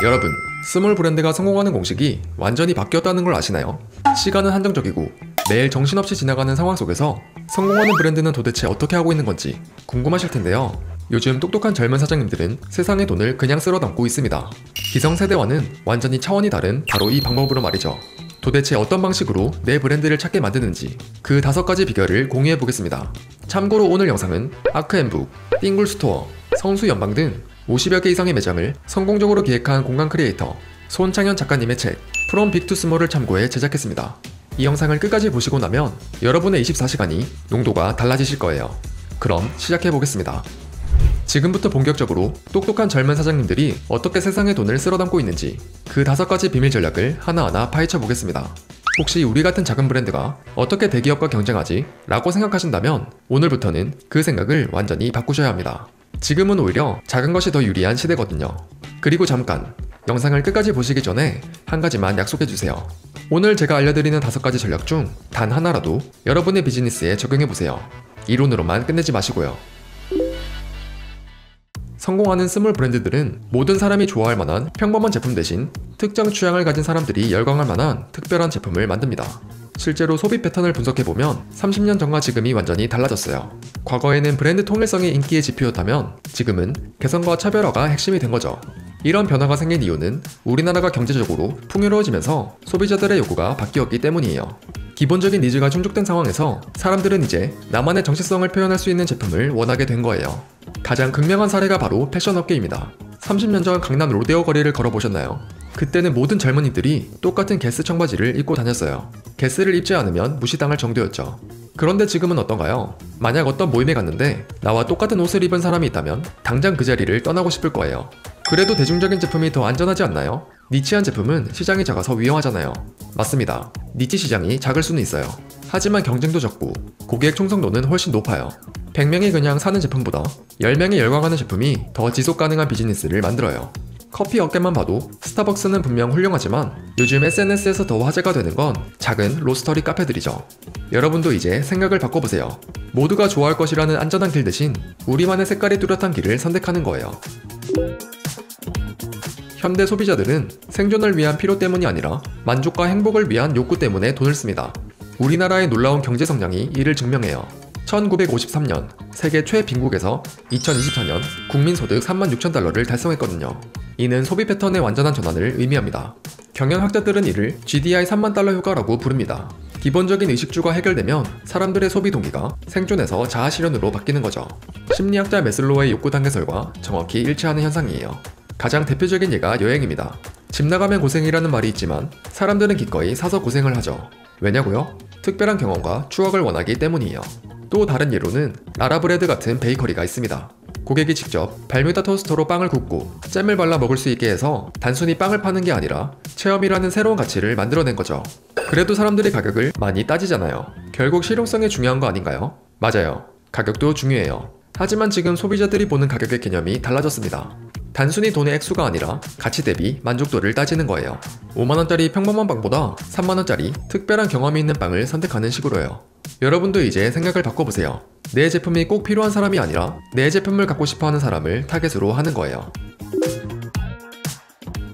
여러분, 스몰 브랜드가 성공하는 공식이 완전히 바뀌었다는 걸 아시나요? 시간은 한정적이고 매일 정신없이 지나가는 상황 속에서 성공하는 브랜드는 도대체 어떻게 하고 있는 건지 궁금하실 텐데요. 요즘 똑똑한 젊은 사장님들은 세상의 돈을 그냥 쓸어 담고 있습니다. 기성세대와는 완전히 차원이 다른 바로 이 방법으로 말이죠. 도대체 어떤 방식으로 내 브랜드를 찾게 만드는지 그 5가지 비결을 공유해 보겠습니다. 참고로 오늘 영상은 아크앤북, 띵굴스토어, 성수연방 등 50여 개 이상의 매장을 성공적으로 기획한 공간 크리에이터 손창현 작가님의 책 From Big to Small을 참고해 제작했습니다. 이 영상을 끝까지 보시고 나면 여러분의 24시간이 농도가 달라지실 거예요. 그럼 시작해 보겠습니다. 지금부터 본격적으로 똑똑한 젊은 사장님들이 어떻게 세상의 돈을 쓸어 담고 있는지 그 5가지 비밀 전략을 하나하나 파헤쳐 보겠습니다. 혹시 우리 같은 작은 브랜드가 어떻게 대기업과 경쟁하지? 라고 생각하신다면 오늘부터는 그 생각을 완전히 바꾸셔야 합니다. 지금은 오히려 작은 것이 더 유리한 시대거든요. 그리고 잠깐, 영상을 끝까지 보시기 전에 한 가지만 약속해주세요. 오늘 제가 알려드리는 5가지 전략 중 단 하나라도 여러분의 비즈니스에 적용해보세요. 이론으로만 끝내지 마시고요. 성공하는 스몰 브랜드들은 모든 사람이 좋아할 만한 평범한 제품 대신 특정 취향을 가진 사람들이 열광할 만한 특별한 제품을 만듭니다. 실제로 소비 패턴을 분석해보면 30년 전과 지금이 완전히 달라졌어요. 과거에는 브랜드 통일성이 인기의 지표였다면 지금은 개성과 차별화가 핵심이 된 거죠. 이런 변화가 생긴 이유는 우리나라가 경제적으로 풍요로워지면서 소비자들의 요구가 바뀌었기 때문이에요. 기본적인 니즈가 충족된 상황에서 사람들은 이제 나만의 정체성을 표현할 수 있는 제품을 원하게 된 거예요. 가장 극명한 사례가 바로 패션업계입니다. 30년 전 강남 로데오 거리를 걸어보셨나요? 그때는 모든 젊은이들이 똑같은 게스 청바지를 입고 다녔어요. 게스를 입지 않으면 무시당할 정도였죠. 그런데 지금은 어떤가요? 만약 어떤 모임에 갔는데 나와 똑같은 옷을 입은 사람이 있다면 당장 그 자리를 떠나고 싶을 거예요. 그래도 대중적인 제품이 더 안전하지 않나요? 니치한 제품은 시장이 작아서 위험하잖아요. 맞습니다. 니치 시장이 작을 수는 있어요. 하지만 경쟁도 적고 고객 충성도는 훨씬 높아요. 100명이 그냥 사는 제품보다 10명이 열광하는 제품이 더 지속 가능한 비즈니스를 만들어요. 커피 업계만 봐도 스타벅스는 분명 훌륭하지만 요즘 SNS에서 더 화제가 되는 건 작은 로스터리 카페들이죠. 여러분도 이제 생각을 바꿔보세요. 모두가 좋아할 것이라는 안전한 길 대신 우리만의 색깔이 뚜렷한 길을 선택하는 거예요. 현대 소비자들은 생존을 위한 필요 때문이 아니라 만족과 행복을 위한 욕구 때문에 돈을 씁니다. 우리나라의 놀라운 경제 성장이 이를 증명해요. 1953년 세계 최빈국에서 2024년 국민소득 36,000달러를 달성했거든요. 이는 소비 패턴의 완전한 전환을 의미합니다. 경영학자들은 이를 GDI 3만 달러 효과라고 부릅니다. 기본적인 의식주가 해결되면 사람들의 소비 동기가 생존에서 자아실현으로 바뀌는 거죠. 심리학자 메슬로우의 욕구 단계설과 정확히 일치하는 현상이에요. 가장 대표적인 예가 여행입니다. 집 나가면 고생이라는 말이 있지만 사람들은 기꺼이 사서 고생을 하죠. 왜냐고요? 특별한 경험과 추억을 원하기 때문이에요. 또 다른 예로는 라라브레드 같은 베이커리가 있습니다. 고객이 직접 발뮤다 토스터로 빵을 굽고 잼을 발라 먹을 수 있게 해서 단순히 빵을 파는 게 아니라 체험이라는 새로운 가치를 만들어낸 거죠. 그래도 사람들이 가격을 많이 따지잖아요. 결국 실용성이 중요한 거 아닌가요? 맞아요. 가격도 중요해요. 하지만 지금 소비자들이 보는 가격의 개념이 달라졌습니다. 단순히 돈의 액수가 아니라 가치 대비 만족도를 따지는 거예요. 5만원짜리 평범한 빵보다 3만원짜리 특별한 경험이 있는 빵을 선택하는 식으로요. 여러분도 이제 생각을 바꿔보세요. 내 제품이 꼭 필요한 사람이 아니라 내 제품을 갖고 싶어하는 사람을 타겟으로 하는 거예요.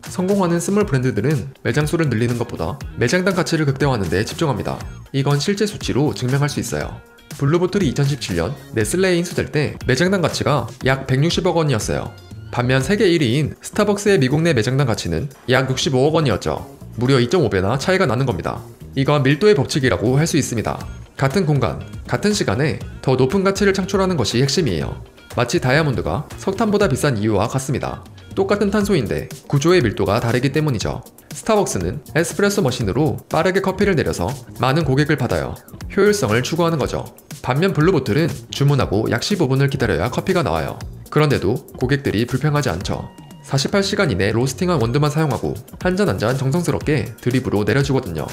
성공하는 스몰 브랜드들은 매장 수를 늘리는 것보다 매장당 가치를 극대화하는 데 집중합니다. 이건 실제 수치로 증명할 수 있어요. 블루보틀이 2017년 네슬레에 인수될 때 매장당 가치가 약 160억 원이었어요. 반면 세계 1위인 스타벅스의 미국 내 매장당 가치는 약 65억 원이었죠. 무려 2.5배나 차이가 나는 겁니다. 이건 밀도의 법칙이라고 할 수 있습니다. 같은 공간, 같은 시간에 더 높은 가치를 창출하는 것이 핵심이에요. 마치 다이아몬드가 석탄보다 비싼 이유와 같습니다. 똑같은 탄소인데 구조의 밀도가 다르기 때문이죠. 스타벅스는 에스프레소 머신으로 빠르게 커피를 내려서 많은 고객을 받아요. 효율성을 추구하는 거죠. 반면 블루보틀은 주문하고 약 15분을 기다려야 커피가 나와요. 그런데도 고객들이 불평하지 않죠. 48시간 이내 로스팅한 원두만 사용하고 한 잔 한 잔 정성스럽게 드립으로 내려주거든요.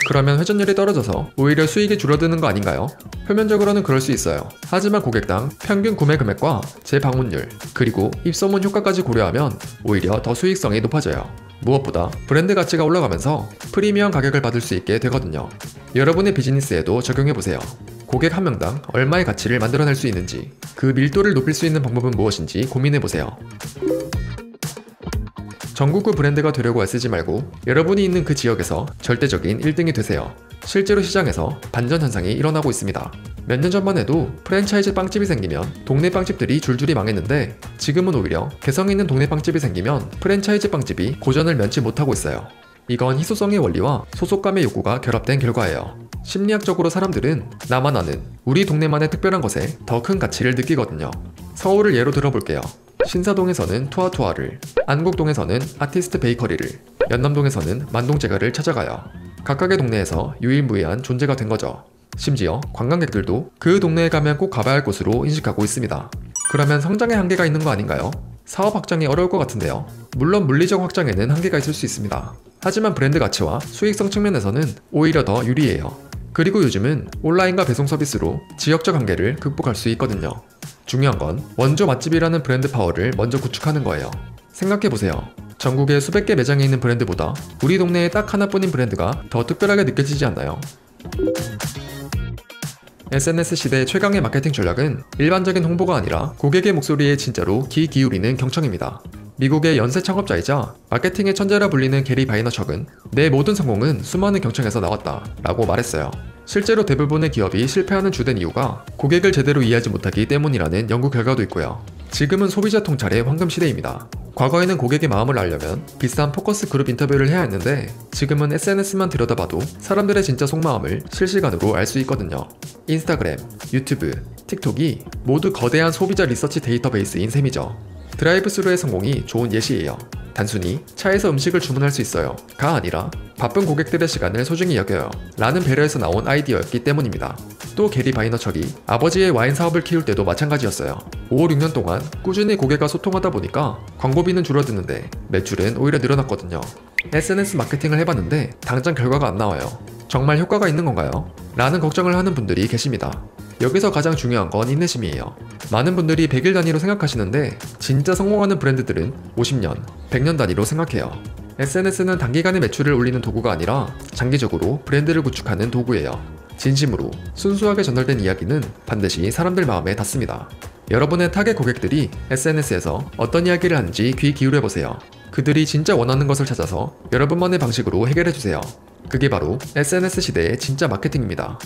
그러면 회전율이 떨어져서 오히려 수익이 줄어드는 거 아닌가요? 표면적으로는 그럴 수 있어요. 하지만 고객당 평균 구매 금액과 재방문율, 그리고 입소문 효과까지 고려하면 오히려 더 수익성이 높아져요. 무엇보다 브랜드 가치가 올라가면서 프리미엄 가격을 받을 수 있게 되거든요. 여러분의 비즈니스에도 적용해보세요. 고객 한 명당 얼마의 가치를 만들어낼 수 있는지, 그 밀도를 높일 수 있는 방법은 무엇인지 고민해보세요. 전국구 브랜드가 되려고 애쓰지 말고 여러분이 있는 그 지역에서 절대적인 1등이 되세요. 실제로 시장에서 반전 현상이 일어나고 있습니다. 몇 년 전만 해도 프랜차이즈 빵집이 생기면 동네 빵집들이 줄줄이 망했는데 지금은 오히려 개성 있는 동네 빵집이 생기면 프랜차이즈 빵집이 고전을 면치 못하고 있어요. 이건 희소성의 원리와 소속감의 욕구가 결합된 결과예요. 심리학적으로 사람들은 나만 아는 우리 동네만의 특별한 것에 더 큰 가치를 느끼거든요. 서울을 예로 들어볼게요. 신사동에서는 투아투아를, 안국동에서는 아티스트 베이커리를, 연남동에서는 만동제가를 찾아가요. 각각의 동네에서 유일무이한 존재가 된 거죠. 심지어 관광객들도 그 동네에 가면 꼭 가봐야 할 곳으로 인식하고 있습니다. 그러면 성장의 한계가 있는 거 아닌가요? 사업 확장이 어려울 것 같은데요. 물론 물리적 확장에는 한계가 있을 수 있습니다. 하지만 브랜드 가치와 수익성 측면에서는 오히려 더 유리해요. 그리고 요즘은 온라인과 배송 서비스로 지역적 한계를 극복할 수 있거든요. 중요한 건 원조 맛집이라는 브랜드 파워를 먼저 구축하는 거예요. 생각해보세요. 전국에 수백 개 매장에 있는 브랜드보다 우리 동네에 딱 하나뿐인 브랜드가 더 특별하게 느껴지지 않나요? SNS 시대의 최강의 마케팅 전략은 일반적인 홍보가 아니라 고객의 목소리에 진짜로 귀 기울이는 경청입니다. 미국의 연쇄 창업자이자 마케팅의 천재라 불리는 게리 바이너척은 내 모든 성공은 수많은 경청에서 나왔다 라고 말했어요. 실제로 대부분의 기업이 실패하는 주된 이유가 고객을 제대로 이해하지 못하기 때문이라는 연구 결과도 있고요. 지금은 소비자 통찰의 황금 시대입니다. 과거에는 고객의 마음을 알려면 비싼 포커스 그룹 인터뷰를 해야 했는데 지금은 SNS만 들여다봐도 사람들의 진짜 속마음을 실시간으로 알 수 있거든요. 인스타그램, 유튜브, 틱톡이 모두 거대한 소비자 리서치 데이터베이스인 셈이죠. 드라이브스루의 성공이 좋은 예시예요. 단순히 차에서 음식을 주문할 수 있어요 가 아니라 바쁜 고객들의 시간을 소중히 여겨요 라는 배려에서 나온 아이디어였기 때문입니다. 또 게리 바이너척이 아버지의 와인 사업을 키울 때도 마찬가지였어요. 5, 6년 동안 꾸준히 고객과 소통하다 보니까 광고비는 줄어드는데 매출은 오히려 늘어났거든요. SNS 마케팅을 해봤는데 당장 결과가 안 나와요. 정말 효과가 있는 건가요? 라는 걱정을 하는 분들이 계십니다. 여기서 가장 중요한 건 인내심이에요. 많은 분들이 100일 단위로 생각하시는데 진짜 성공하는 브랜드들은 50년, 100년 단위로 생각해요. SNS는 단기간에 매출을 올리는 도구가 아니라 장기적으로 브랜드를 구축하는 도구예요. 진심으로 순수하게 전달된 이야기는 반드시 사람들 마음에 닿습니다. 여러분의 타겟 고객들이 SNS에서 어떤 이야기를 하는지 귀 기울여보세요. 그들이 진짜 원하는 것을 찾아서 여러분만의 방식으로 해결해주세요. 그게 바로 SNS 시대의 진짜 마케팅입니다.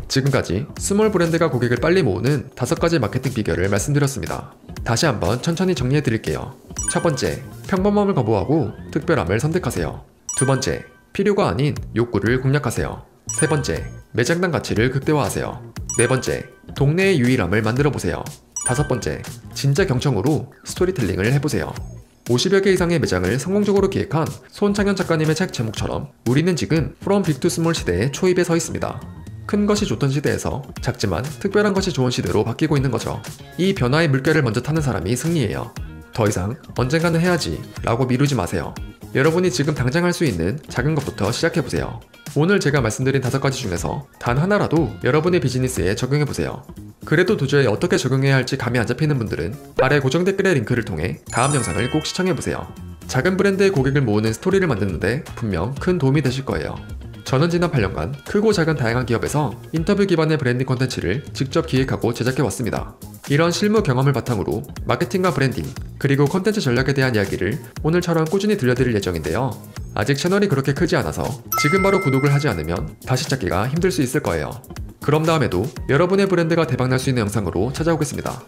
지금까지 스몰 브랜드가 고객을 빨리 모으는 5가지 마케팅 비결을 말씀드렸습니다. 다시 한번 천천히 정리해드릴게요. 첫 번째, 평범함을 거부하고 특별함을 선택하세요. 두 번째, 필요가 아닌 욕구를 공략하세요. 세 번째, 매장당 가치를 극대화하세요. 네 번째, 동네의 유일함을 만들어보세요. 다섯 번째, 진짜 경청으로 스토리텔링을 해보세요. 50여 개 이상의 매장을 성공적으로 기획한 손창현 작가님의 책 제목처럼 우리는 지금 From Big to Small 시대의 초입에 서 있습니다. 큰 것이 좋던 시대에서 작지만 특별한 것이 좋은 시대로 바뀌고 있는 거죠. 이 변화의 물결을 먼저 타는 사람이 승리예요. 더 이상 언젠가는 해야지 라고 미루지 마세요. 여러분이 지금 당장 할 수 있는 작은 것부터 시작해보세요. 오늘 제가 말씀드린 5가지 중에서 단 하나라도 여러분의 비즈니스에 적용해보세요. 그래도 도저히 어떻게 적용해야 할지 감이 안 잡히는 분들은 아래 고정 댓글의 링크를 통해 다음 영상을 꼭 시청해보세요. 작은 브랜드의 고객을 모으는 스토리를 만드는데 분명 큰 도움이 되실 거예요. 저는 지난 8년간 크고 작은 다양한 기업에서 인터뷰 기반의 브랜딩 콘텐츠를 직접 기획하고 제작해왔습니다. 이런 실무 경험을 바탕으로 마케팅과 브랜딩, 그리고 콘텐츠 전략에 대한 이야기를 오늘처럼 꾸준히 들려드릴 예정인데요. 아직 채널이 그렇게 크지 않아서 지금 바로 구독을 하지 않으면 다시 찾기가 힘들 수 있을 거예요. 그럼 다음에도 여러분의 브랜드가 대박날 수 있는 영상으로 찾아오겠습니다.